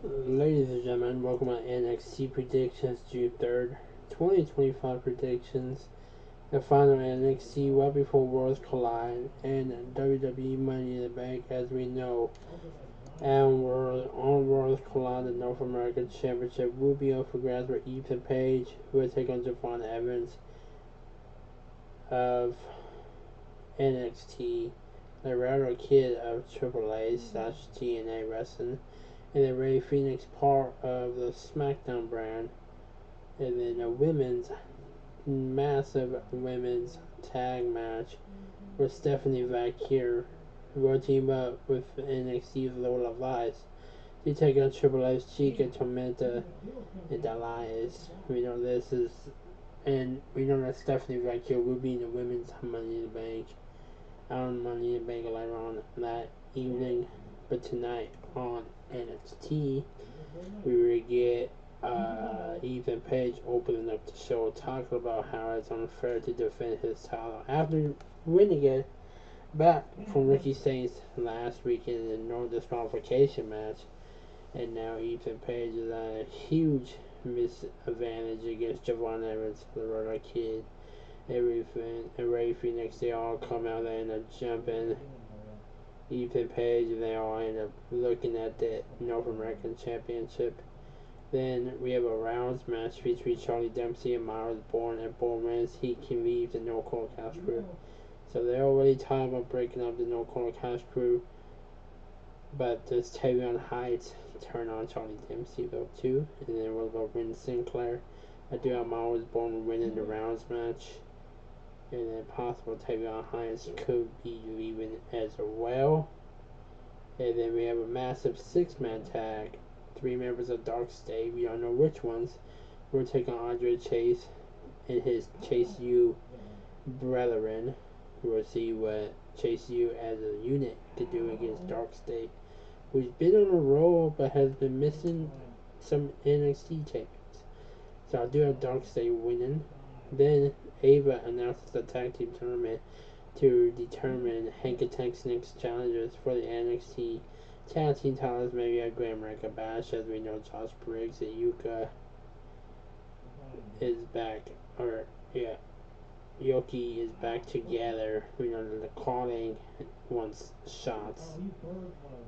Ladies and gentlemen, welcome to NXT Predictions June 3rd, 2025 predictions. The final NXT right before Worlds Collide and WWE Money in the Bank, as we know. And on Worlds Collide, the North American Championship will be up for grabs for Ethan Page, who will take on Javon Evans of NXT, the Laredo Kid of AAA/TNA Wrestling, and the Ray Phoenix part of the SmackDown brand, and then a massive women's tag match with Stephanie Vaquer, who will team up with NXT's Lola Vice to take on Triple H's Chica Tormenta and Elias. We know that Stephanie Vaquer will be in the women's Money in the Bank. Money in the Bank later on that evening, but tonight on NXT, we will get Ethan Page opening up the show, talking about how it's unfair to defend his title after winning it back from Ricky Saints last week in the no disqualification match. And now Ethan Page is at a huge misadvantage against Javon Evans, the Laredo Kid, and Ray Phoenix. They all come out there and end up jumping Ethan Page, and they all end up looking at the North American Championship. Then we have a rounds match between Charlie Dempsey and Myers Bourne, and Bourne wins. He can leave the No Corner Cast crew. So they're already talking about breaking up the No Corner Cast crew. But does Tavion Heights turn on Charlie Dempsey though too? And then what about Win Sinclair? I do have Myers Bourne winning the rounds match. And then possible Tavion Heights could be leaving as well. And then we have a massive 6-man tag. 3 members of Dark State, we don't know which ones. We're taking Andre Chase and his Chase U brethren. We'll see what Chase U as a unit could do against Dark State, who's been on a roll but has been missing some NXT tapings. So I do have Dark State winning. Then Ava announces the tag team tournament to determine Hank Tank's next challengers for the NXT tag team titles. Maybe a Grand America Bash, as we know Josh Briggs and Yuka is back, Yoki is back together. We know that the calling wants shots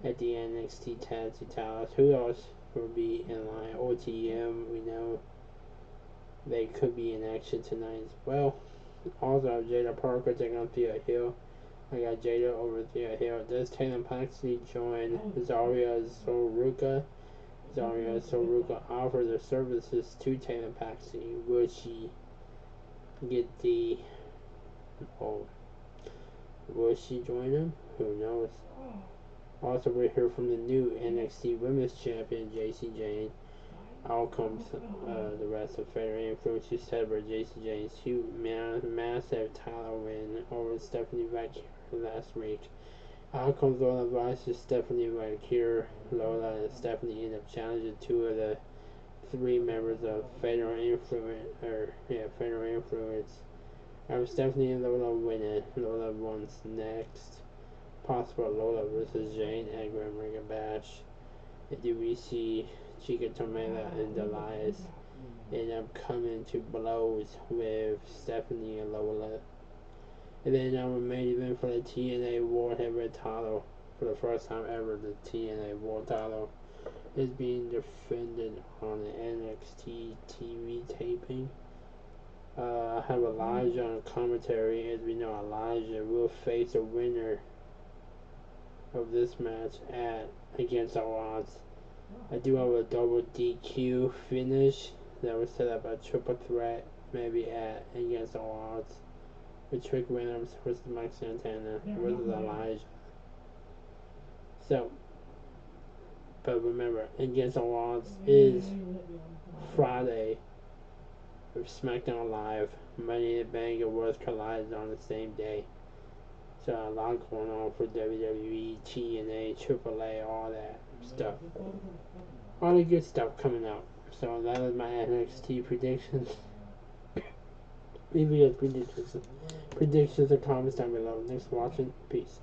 at the NXT tag team titles. Who else will be in line? OTM, we know they could be in action tonight as well. Also, I have Jada Parker taking on Thea Hill. I got Jada over Thea Hill. Does Taylor Paxley join Zaria Soruka? Zaria Soruka offers her services to Taylor Paxley. Will she get the... will she join him? Who knows? Also, we hear from the new NXT Women's Champion, JC Jane. Out comes the rest of Federer Influence. She celebrated JC Jane's huge, massive title win over Stephanie Vaquer last week. Out comes Lola Vice, Stephanie Vaquer. Lola and Stephanie end up challenging 2 of the 3 members of Federer Influence. Federer Influence. Stephanie and Lola winning. Lola wins next. Possible Lola versus Jane at Grand America Bash. And do we see Chica Tormenta and Elias end up coming to blows with Stephanie and Lola? And then our main event for the TNA World Heavyweight title, for the first time ever, the TNA World title is being defended on the NXT TV taping. I have Elijah on commentary. As we know, Elijah will face a winner of this match against all odds. I do have a double DQ finish that was set up a triple threat, maybe against all odds, with Trick Williams versus Mike Santana versus Elijah. So, but remember, against all odds is Friday with SmackDown Live, Money in the Bank, and Worlds Collide on the same day. So a lot going on for WWE, TNA, AAA, all that stuff. All the good stuff coming out. So that is my NXT predictions. Leave your predictions and comments down below. Thanks for watching. Peace.